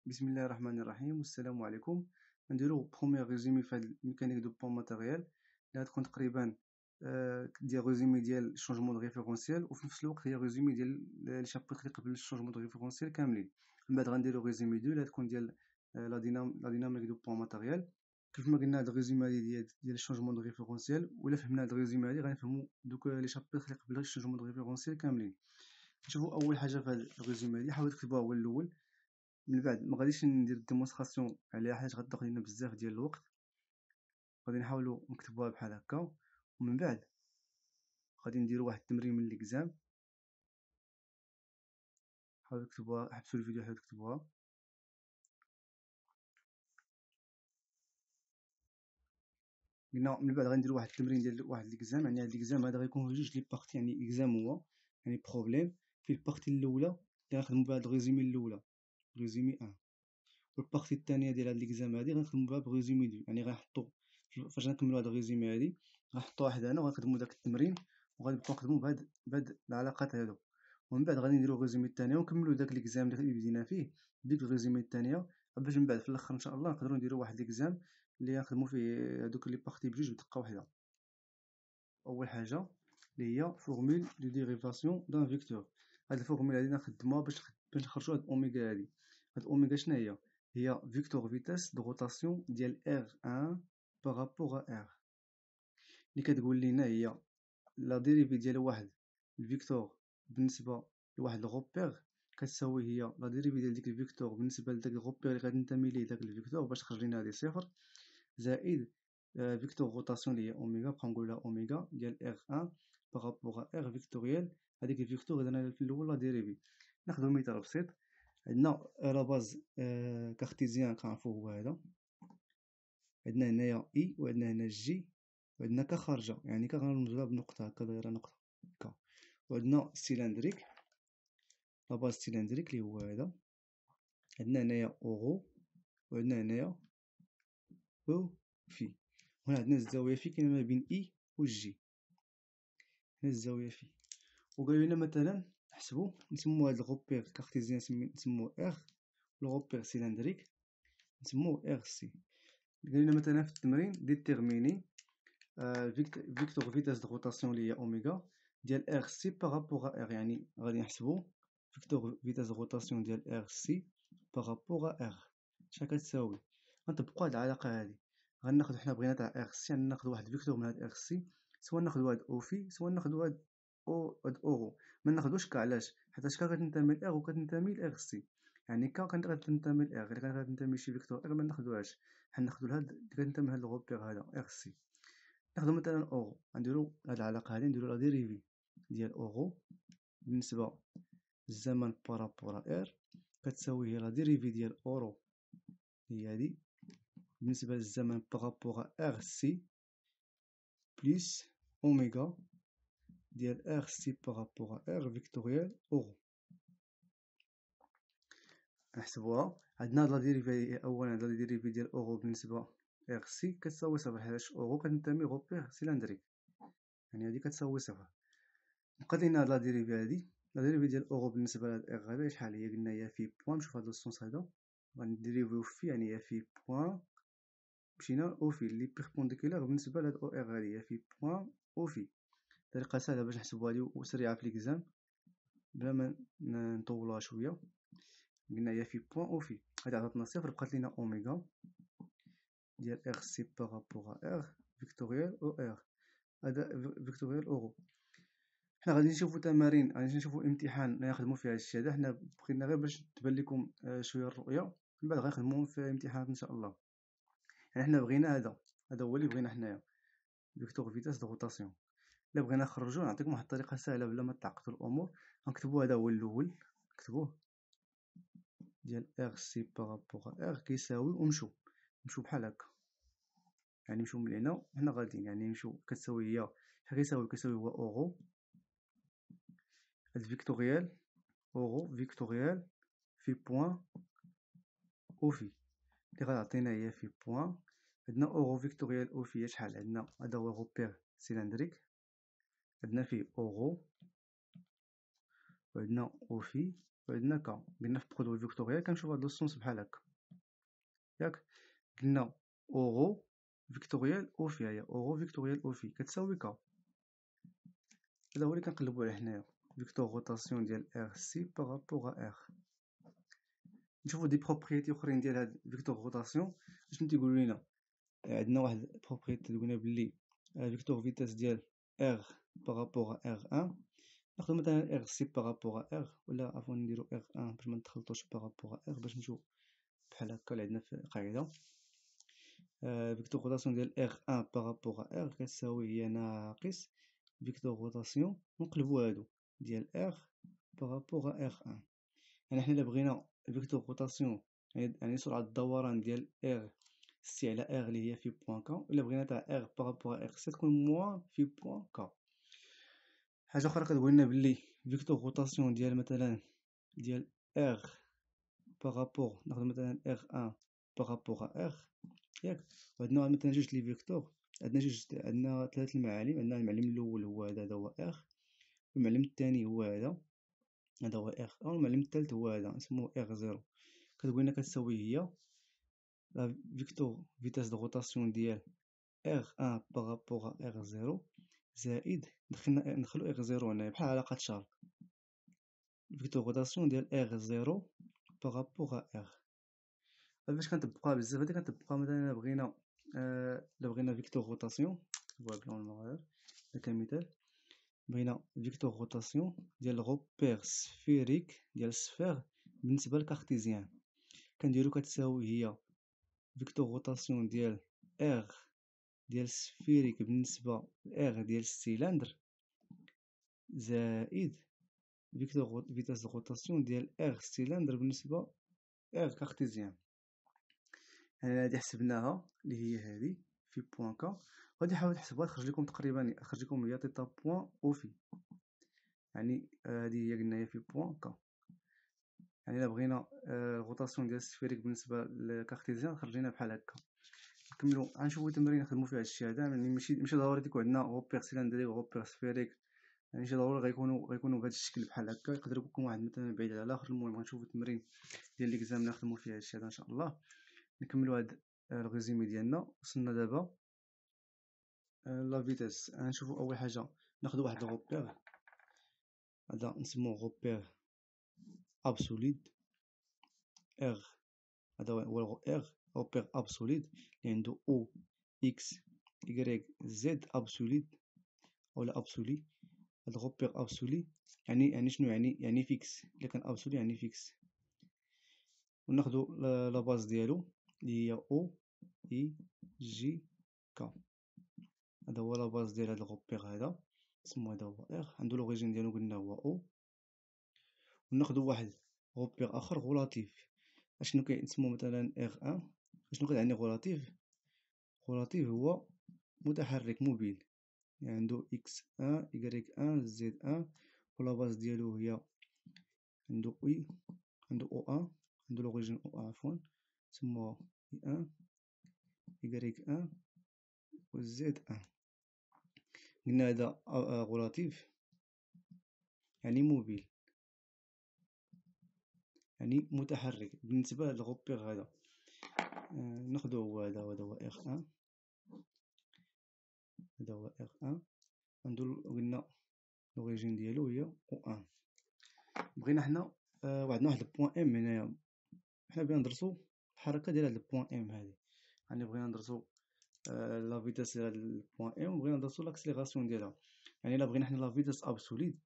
بسم الله الرحمن الرحيم والسلام عليكم. نديرو بروميير ريزومي في هاد الميكانيك دو بون ماتيريال اللي غتكون تقريبا ديال ريزومي ديال الشونجمون دو ريفيرونسيال، وفي نفس الوقت هي ريزومي ديال لي شابتر اللي قبل الشونجمون دو ريفيرونسيال كاملين. من بعد غنديرو ريزومي 2 اللي غتكون ديال لا ديناميك دو بون ماتيريال. كيف ما قلنا هاد الريزومي هادي ديال الشونجمون دو ريفيرونسيال، ولا فهمنا هاد الريزومي هادي غنفهمو دوك لي شابتر اللي قبل الشونجمون دو ريفيرونسيال كاملين. نشوفو اول حاجه في هاد الريزومي هادي، حاول تكتبوها هو الاول. من بعد ما غاديش ندير ديمونستراسيون عليها حيت غتاخد لينا بزاف ديال الوقت، غادي نحاولو نكتبوها بحال هكا. ومن بعد غادي نديرو واحد التمرين من ليكزام، حاولوا تكتبوها، حبسوا الفيديو حاولوا تكتبوها. قلنا من بعد غنديرو واحد التمرين ديال واحد ليكزام، يعني هاد ليكزام هذا غيكون في جوج لي بارتي، يعني اكزام هو يعني بروبليم. في البارتي الاولى اللي غنخدمو بها هاد الريزومي الاولى، ريزومي 1، والبارتي الثانيه ديال هاد ليكزام هادي غنخدمو بها بريزومي 2. يعني غنحطو فاش غنكملو هاد الريزومي هادي غنحطوها حدا هنا وغنخدمو داك التمرين، وغادي نبقاو نخدمو بهاد العلاقات هادو. ومن بعد غادي نديرو الريزومي الثانيه ونكملو داك ليكزام اللي بدينا فيه بديك الريزومي الثانيه، باش من بعد في الاخر ان شاء الله نقدروا نديرو واحد ليكزام اللي غنخدمو فيه هادوك لي بارتي بجوج بدقه واحده. اول حاجه اللي هي فورمول دو ديريفاسيون دان فيكتور. هاد الفورمول هادي نخدموها باش نخرجوا هاد اوميغا هادي. هاد اوميغا شنو هي؟ هي فيكتور فيتاس دو روتاسيون ديال R1 بارابور ا R، اللي كتقول لنا هي لا ديريفي ديال واحد الفيكتور بالنسبه لواحد الغوبير كتساوي هي لا ديريفي ديال ديك الفيكتور بالنسبه لداك الغوبير اللي غادي ننتمي ليه داك الفيكتور باش تخرج لنا هادي صفر، زائد فيكتور روتاسيون اللي هي اوميغا، بقا نقولها اوميغا ديال R1 بارابور ا R فيكتوريال. هذيك الفيكتور درنا في الاول لا ديريفي. ناخذ مثال بسيط، عندنا لا باز كارتيزيان كنعرفو هو هذا، عندنا هنايا اي وعندنا هنا جي، وعندنا ك خارجه يعني غنرمزوها بنقطه هكا دايره نقطه هكا، وعندنا سيلندريك، لا باز سيلندريك اللي هو هذا، عندنا هنايا اورو، وعندنا هنايا او في. هنا عندنا الزاويه في كاينه ما بين اي و جي، هنا الزاويه في. وقالوا لنا مثلا نحسبوا نسموا هذا الغوبير كارتيزيان نسموه ار، والغوبير سيلندريك نسموه ار سي. قال لنا مثلا في التمرين ديتيرميني فيكتور فيتاس دو روتاسيون اللي هي اوميغا ديال ار سي بارابور ا ار، يعني غادي نحسبوا فيكتور فيتاس دو روتاسيون ديال ار سي بارابور ا ار شحال كتساوي. غنطبقوا هاد العلاقه هادي، غناخدو حنا بغينا تاع ار سي، يعني ناخدو واحد فيكتور من هاد ار سي، سواء ناخدو هاد او في سواء ناخدو هاد اورو. ما ناخدوش ك، علاش؟ حيت ك كتنتمي ل ار وكتنتمي ل ار سي، يعني ك كتنتمي ل ار، الا كتنتمي لشي فيكتور ار ما ناخدوهاش، حنا ناخدو لهاد اللي كتنتمي لهاد الغوبير هذا ار سي. ناخدو مثلا اورو، غنديرو هاد العلاقه هادي، نديرو لا ديريفي ديال اورو بالنسبه للزمن بارابور ار كتساوي هي لا ديريفي ديال اورو هي هادي بالنسبه للزمن بارابور ار سي بلس اوميغا ديال ار سي بارابور ار فيكتوريال اورو. نحسبوها، عندنا لا ديريفي اولا لا ديريفي ديال اورو بالنسبه ار سي كتساوي صفر، حيت اورو كتنتمي غوبير سيلندريك، يعني هادي كتساوي صفر. بقات لينا هاد لا ديريفي هادي، لا ديريفي ديال اورو بالنسبه لهاد ار هذا شحال هي؟ قلنا هي في بوان. نشوف هاد السونس هذا غنديريفيو في، يعني هي في بوان مشينا او في اللي بيربونديكولار بالنسبه لهاد او ار هادي هي في بوان او في. طريقه سهله باش نحسبوها هادي وسريعه في ليكزام بلا ما نطولوها شويه. قلنا هي في بوان او في، هادي عطاتنا صفر، بقات لينا اوميغا ديال ار سي بارابور ار فيكتوريال او ار، هذا فيكتوريال اورو. حنا غادي نشوفو تمارين، غادي نشوفو امتحان نخدمو فيه هادشي هذا، حنا بغينا غير باش تبان لكم شويه الرؤيه، من بعد غنخدموهم في امتحانات ان شاء الله. يعني حنا بغينا هذا هو اللي بغينا حنايا، فيكتور فيتاس دو روتاسيون. الا بغينا نخرجوه نعطيكم واحد الطريقه سهله بلا ما تعقدوا الامور. غنكتبو هذا هو الاول، نكتبوه ديال ار سي بارابور ار كيساوي، ونمشيو بحال هكا، يعني نمشيو من هنا حنا غاديين، يعني نمشيو كتساوي هي شحال كيساوي هو اورو، هاد فيكتوريال اورو فيكتوريال في بوان او في اللي غتعطينا هي في بوان. عندنا اورو فيكتوريال او في شحال؟ عندنا هذا هو غوبير سيلندريك، عندنا فيه اورو وعندنا او في، وعندنا ك. قلنا في برودوي فيكتوريال كنشوفو هاد لو سونس بحال هكا ياك. قلنا أورو فيكتوريال أو في، هي أورو فيكتوريال أو في كتساوي ك. هذا هو اللي كنقلبو عليه حنايا، فيكتور روتاسيون ديال ار سي بارابور ا ار. نشوفو دي بروبريتي اخرين ديال هاد فيكتور روتاسيون شنو تيقولو لينا. عندنا واحد بروبريتي تقولنا بلي فيكتور فيتاس ديال ار بارابور ار ان، ناخدو مثلا ار سي بارابور ار، ولا عفوا نديرو ار ان باش منتخلطوش بارابور ار باش نمشيو بحال هكا اللي عندنا في القاعدة. فيكتور روتاسيون ديال ار ان بارابور ار كتساوي هي ناقص فيكتور روتاسيون نقلبو هادو ديال ار بارابور ار ان. يعني حنا الا بغينا فيكتور روتاسيون يعني سرعة الدوران ديال ار سي على ار اللي هي في بوان ك، الا بغينا تاع ار بارابور ار سي تكون موان في بوان ك. حاجة أخرى كتقول لنا بلي فيكتور روتاسيون ديال مثلا ديال ار بارابور، ناخدو مثلا ار ان بارابور ار ياك. وعندنا مثلا جوج لي فيكتور، عندنا ثلاث المعالم. عندنا المعلم الأول هو هذا هو ار، والمعلم الثاني هو هذا هو ار، والمعلم الثالث هو هذا نسموه ار زيرو. كتقول لنا كتساوي هي لا فيكتور فيتاس دو روتاسيون ديال ار ان بارابور ار زيرو زائد ندخلو ار زيرو هنايا بحال علاقة شارك، فيكتور روتاسيون ديال ار زيرو بارابور ار. باش كنطبقوها بزاف هادي كنطبقوها مثلا الا بغينا فيكتور روتاسيون كمثال، بغينا فيكتور روتاسيون ديال روبير سفيريك ديال السفير بالنسبة للكارتيزيان، كنديرو كتساوي هي فيكتور روتاسيون ديال ار ديال السفيريك بالنسبة ل ار ديال السيلندر زائد فيكتور فيتاس روتاسيون ديال ار سيلندر بالنسبة ار كارتيزيان. يعني هادي حسبناها اللي هي هادي في بوان ك، غادي نحاول تحسبوها تخرج لكم تقريبا، تخرج لكم هي تيتا بوان او في. يعني هادي هي قلنا هي في بوان ك. يعني الا بغينا الروتاسيون ديال السفيريك بالنسبة للكارتيزيان خرج لينا بحال هكا. نكملو غنشوفو تمرين نخدمو فيه هادشي هذا. يعني ماشي ضروري يكون عندنا غوبير سيلندريك وغوبير سفيريك، يعني ماشي ضروري غيكونوا بهذا الشكل بحال هكا، يقدر يكون واحد مثلا بعيد على الاخر. المهم غنشوفو التمرين ديال ليكزام نخدمو فيه هادشي هذا ان شاء الله. نكملو هاد الريزومي ديالنا. وصلنا دابا لا فيتاس. غنشوفو اول حاجه ناخدو واحد الغوبير هذا نسموه غوبير ابسوليد ار. هذا هو ار غوبير ابسوليد اللي عنده او اكس y z ابسوليد اولا ابسولي. هاد غوبير ابسولي يعني شنو يعني فيكس. الا كان ابسولي يعني فيكس. وناخدو لا باز ديالو اللي هي او اي جي ك. هذا هو لا باز ديال هاد الغوبير هذا نسمو هذا هو ار، عندو لوريجين ديالو قلنا هو او. وناخدو واحد غوبير اخر غولاتيف. اشنو كيسمو مثلا ار ان. شنو كتعني غولاتيف؟ غولاتيف هو متحرك موبيل، يعني عندو اكس ان y ان زد ان، ولا باز ديالو هي عندو اي، عندو او ان، عندو لوريجين او ان عفوا نسموها اي ان y ان و زد ان. قلنا هذا غولاتيف يعني موبيل، يعني متحرك بالنسبة للغوبير هذا. ناخدو هو هذا هو ار ان، هذا هو ار ان. عندو قلنا لوريجين ديالو هي او ان. بغينا حنا وعندنا واحد البوان ام هنايا، حنا بغينا ندرسو الحركة ديال هاد البوان ام هادي. يعني بغينا ندرسو لا فيتاس ديال هاد البوان ام، وبغينا ندرسو لاكسيليراسيون ديالها. يعني الا بغينا حنا لا فيتاس ابسوليد،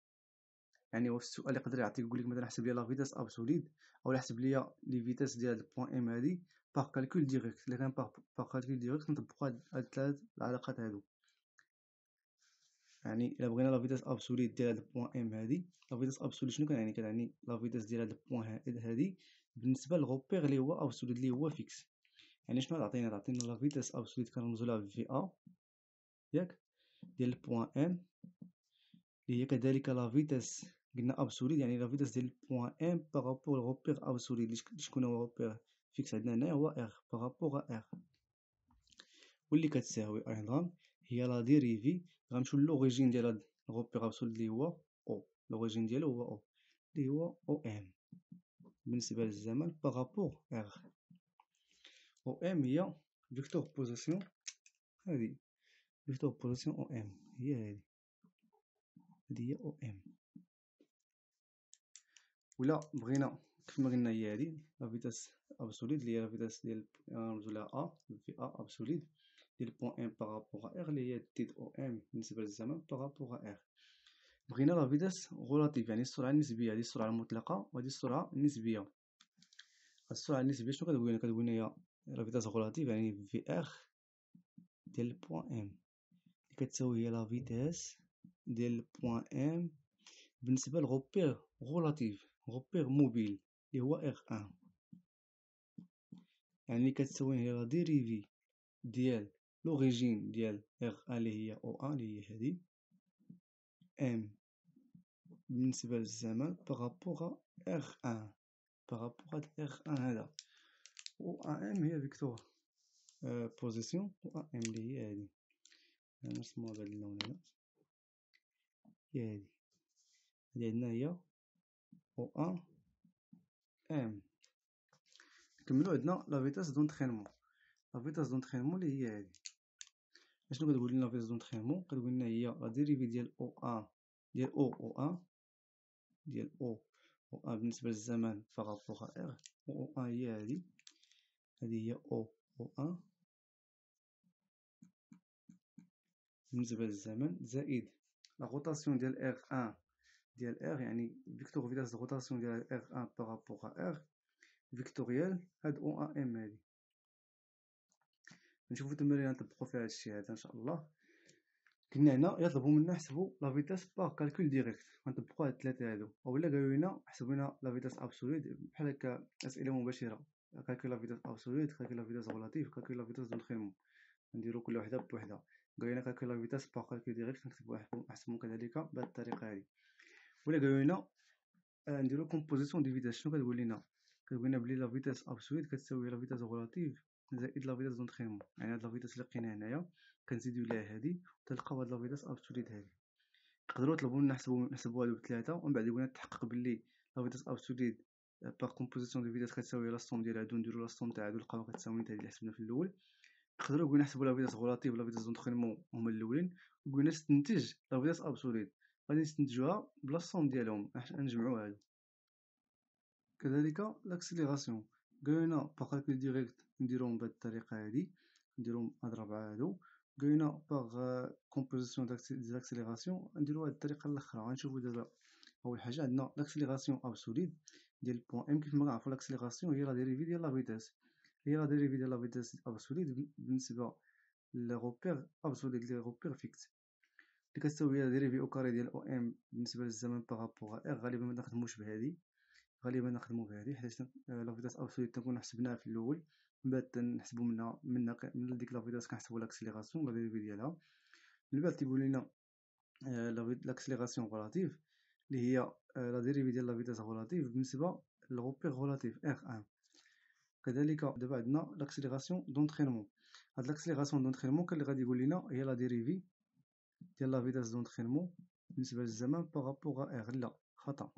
يعني هو في السؤال يقدر يعطيك يقول لك مثلا حسب لي لا فيتاس ابسوليد، او يحسب لي لي فيتاس ديال هاد البوان ام هادي باغ كالكول ديريكت. الا كان باغ كالكول ديريكت نطبقو هاد الثلاث العلاقات هادو. يعني الا بغينا لا فيتاس ابسوليد ديال هاد البوان ام هادي، لا فيتاس ابسوليد شنو كنعني؟ كتعني لا فيتاس ديال هاد البوان هادي بالنسبه للغوبير اللي هو ابسوليد اللي هو فيكس. يعني شنو تعطينا؟ تعطينا لا فيتاس ابسوليد كنرمزو لها في ا ياك ديال البوان ام، اللي هي كذلك لا فيتاس قلنا ابسوليد، يعني لا فيتاس ديال البوان ام بارابور لغوبير ابسوليد اللي شكون هو غوبير فيكس عندنا هنايا هو ار بارابور ار، واللي كتساوي ايضا هي لا ديريفي. غنمشيو لوريجين ديال هاد الغوبير ابسوليد اللي هو او، لوريجين ديالو هو او اللي هو او ام. بالنسبة للزمن بارابور ار. او ام هي فيكتور بوزيسيون، هادي فيكتور بوزيسيون او ام هي هادي هي او ام. ولا بغينا كيفما قلنا هي هادي لا فيتاس ابسوليد اللي هي لا فيتاس ديال نرمزو لها ا في ا ابسوليد ديال بوان ام بارابور ار اللي هي تيد او ام بالنسبة للزمن بارابور ار. بغينا لا فيتاس غولاتيف يعني السرعة النسبية، هادي السرعة المطلقة وهادي السرعة النسبية. السرعة النسبية شنو كتقول لنا؟ كتقول لنا هي لا فيتاس غولاتيف يعني في ار ديال بوان ام اللي كتساوي هي لا فيتاس ديال بوان ام بالنسبة لغوبير غولاتيف، غوبير موبيل اللي هو ار ان، يعني اللي كتساوي هي لا ديريفي ديال لوريجين ديال ار ان اللي هي او ان اللي هي هادي ام بالنسبة للزمن بارابوغ ار ان، بارابوغ هاد ار ان هذا. و ام هي فيكتور بوزيسيون و ام اللي هي هادي نرسموها بهاد اللون هذا هي هادي. هادي عندنا هي او ان ام. نكملو عندنا لا فيتاس دونطرينمون. لا فيتاس دونطرينمون اللي هي هادي. اشنو كتقول لنا لا فيتاس دونطرينمون؟ كتقول لنا هي لا ديريفي ديال او ان ديال او ان ديال او ان بالنسبة للزمان بارابوغ ار. او ان هي هادي، هادي هي او ان بالنسبة للزمن زائد لا روتاسيون ديال ار ان ديال ار، يعني فيكتور فيتاس دو روتاسيون ديال ار ان بارابوغ ار فيكتوريال هاد او ام هادي. نشوفو تمرين نطبقو فيها هادشي هذا ان شاء الله. كنا هنا يطلبوا منا نحسبوا لا فيتاس باغ كالكول ديريكت، غنطبقوا هاد الثلاثه هادو. اولا قالوا لنا حسبوا لنا لا فيتاس ابسوليد بحال هكا اسئله مباشره، كالكول لا فيتاس ابسوليد، كالكول لا فيتاس غولاتيف، كالكول لا فيتاس دونطرينمون. نديرو كل وحده بوحدها. قالوا لنا كالكول لا فيتاس باغ كالكول ديريكت، نحسبوا كذلك بهاد الطريقه هادي. ولا قالوا لنا نديرو كومبوزيسيون دي فيتاس. شنو كتقول لنا؟ كتقول لنا بلي لا فيتاس ابسوليد كتساوي لا فيتاس غولاتيف زائد لا فيتاس دونطرينمون، يعني هاد لا فيتاس اللي لقينا هنايا كنزيدو ليها هادي تلقاو هاد لا فيتاس ابسوليد هادي. نقدروا يطلبوا منا نحسبوا هادو بثلاثه ومن بعد يقولنا تحقق باللي لا فيتاس ابسوليد باغ كومبوزيسيون دو فيتاس كتساوي لا سوم ديال هادو، نديرو لا سوم تاع هادو نلقاو كتساوي هادي اللي حسبنا في الاول. نقدروا يقولنا نحسبوا لا فيتاس غولاتيف ولا فيتاس دونطرينمون هما الاولين، وقلنا نستنتج لا فيتاس ابسوليد غادي نستنتجوها بلا سوم ديالهم نجمعوا هادو. كذلك لاكسيليراسيون قالنا باغ كالكول ديريكت نديروهم بهاد الطريقه هادي، نديروهم هاد الربعه هادو. قالنا باغ كومبوزيسيون ديزاكسيليراسيون نديرو هاد الطريقه الاخرى. غنشوفو دابا اول حاجه عندنا لاكسيليراسيون ابسوليد ديال بوان ام. كيف ما كنعرفو لاكسيليراسيون هي لا ديريفي ديال لا فيتاس، هي لا ديريفي ديال لا فيتاس ابسوليد بالنسبه لغوبير ابسوليد لي غوبير فيكس اللي كتساوي لا ديريفي او كاري ديال او ام بالنسبه للزمن بارابوغ ار. غالبا ما نخدموش بهادي، غالبا نخدمو بهادي حيت لا فيتاس ابسوليد تنكون حسبناها في الاول، من بعد تنحسبو من ديك لا فيتاس كنحسبو لاكسيليراسيون لا ديريفي ديالها. من بعد تيقول لنا لاكسيليراسيون غولاتيف اللي هي لا ديريفي ديال لا فيتاس غولاتيف بالنسبه للغوبير غولاتيف ار ان. كذلك دابا عندنا لاكسيليراسيون دونطرينمون. هاد لاكسيليراسيون دونطرينمون كان اللي غادي يقول لنا هي لا ديريفي ديال لا فيتاس دونطرينمون بالنسبه للزمن بارابوغ ار. لا خطا،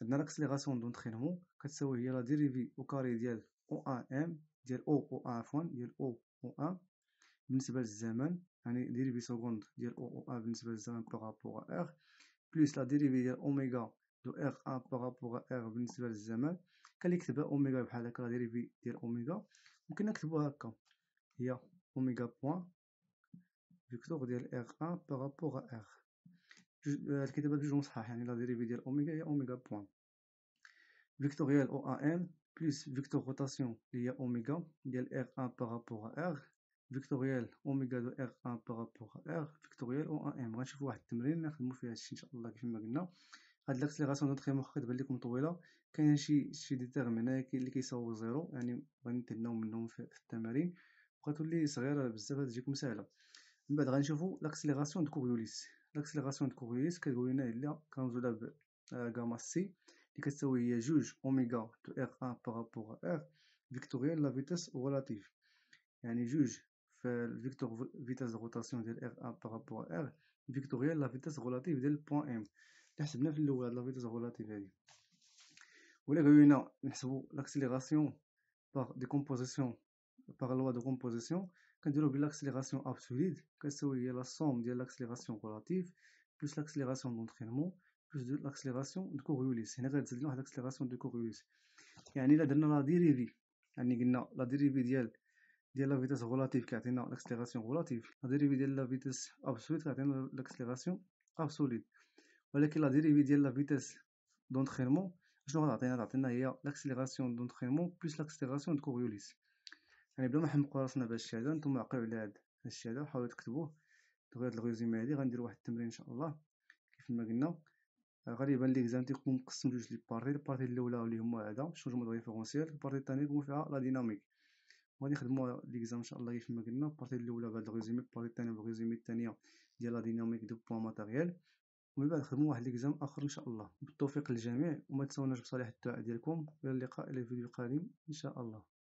عندنا لاكسيليراسيون دونطرينمون كتساوي هي لا ديريفي او كاري ديال او ان ام ديال او ان عفوا ديال او ان بالنسبه للزمن، يعني ديريفي سكوند ديال او ان بالنسبه للزمن بارابوغ ار بلس لا ديريفي ديال اوميغا دو ار ان بارابوغ ار بالنسبه للزمن. كان اللي يكتبها اوميغا بحال هكا لا ديريفي ديال اوميغا ممكن نكتبوها هكا هي اوميغا بوان فيكتور ديال ار ان بارابوغ ار. الكتابه بجوج صحاح، يعني لا ديريفي ديال اوميغا هي اوميغا بوان فيكتوريال او ام بلس فيكتور روتاسيون اللي هي اوميغا ديال ار ان بارابوغ ار فيكتوريال اوميغا دو ار ان بارابوغ ار فيكتوريال او ام. غنشوفو واحد التمرين نخدمو فيه هادشي ان شاء الله. كيف ما قلنا هاد لاكسيليراسيون دونطرينمون كتبان لكم طويله، كاين شي دي تيرم هنايا كاين اللي كيساويو زيرو، يعني غادي نتهناو منهم في التمارين وغتولي صغيره بزاف تجيكم ساهله. من بعد غنشوفو لاكسيليراسيون دو كوريوليس. لاكسيليراسيون دو كوريوليس كتقول لنا الا كنرمزو لها غاما سي اللي كتساوي هي جوج اوميغا دو ار ان بارابوغ ار فيكتوريال لا فيتاس غولاتيف، يعني جوج في الفيكتور فيتاس دو روتاسيون ديال ار ان بارابوغ ار فيكتوريال لا فيتاس غولاتيف ديال بوان ام اللي حسبنا في الاول. هاد لا فيتاس غولاتيف هادي ولا قالوا لنا نحسبوا لاكسيليراسيون باغ ديكومبوزيسيون باغ لوا دو كومبوزيسيون، كنديرو بلي لاكسيليراسيون ابسوليد كتساوي هي لا سوم ديال لاكسيليراسيون غولاتيف بلس لاكسيليراسيون دونطرينمون بلس لاكسيليراسيون دو كوريوليس. هنا غتزيد لنا واحد لاكسيليراسيون دو كوريوليس. يعني الا درنا لا ديريفي، يعني قلنا لا ديريفي ديال لا فيتاس غولاتيف كيعطينا لاكسيليراسيون غولاتيف، لا ديريفي ديال لا فيتاس ابسوليد كيعطينا لاكسيليراسيون ابسوليد. ولكن لا ديريفي ديال لا فيتاس دونطرينمون شنو غتعطينا؟ تعطينا هي لاكسيليراسيون دونطرينمون بلس لاكسيليراسيون دو كوريوليس. يعني بلا ما نحمقوا راسنا بهاد الشيء هذا، نتوما عقلوا على هاد الشيء هذا وحاولوا تكتبوه. دغيا هاد الريزومي هادي غنديروا واحد التمرين ان شاء الله كيف ما قلنا. غالبا ليكزام تيكون مقسم جوج لي بارتي. البارتي الاولى اللي هما هذا شونجمون دو ريفيرونسيال، البارتي الثانيه يكون فيها لا ديناميك. وغادي نخدموا ليكزام ان شاء الله كيف ما قلنا. البارتي الاولى بهاد الريزومي، البارتي الثانيه بالريزومي الثانيه ديال لا ديناميك دو بوان ماتيريال. ومن بعد نخدموا واحد ليكزام اخر ان شاء الله. بالتوفيق للجميع وما تنسوناش بصالح الدعاء ديالكم. الى اللقاء الى الفيديو القادم ان شاء الله.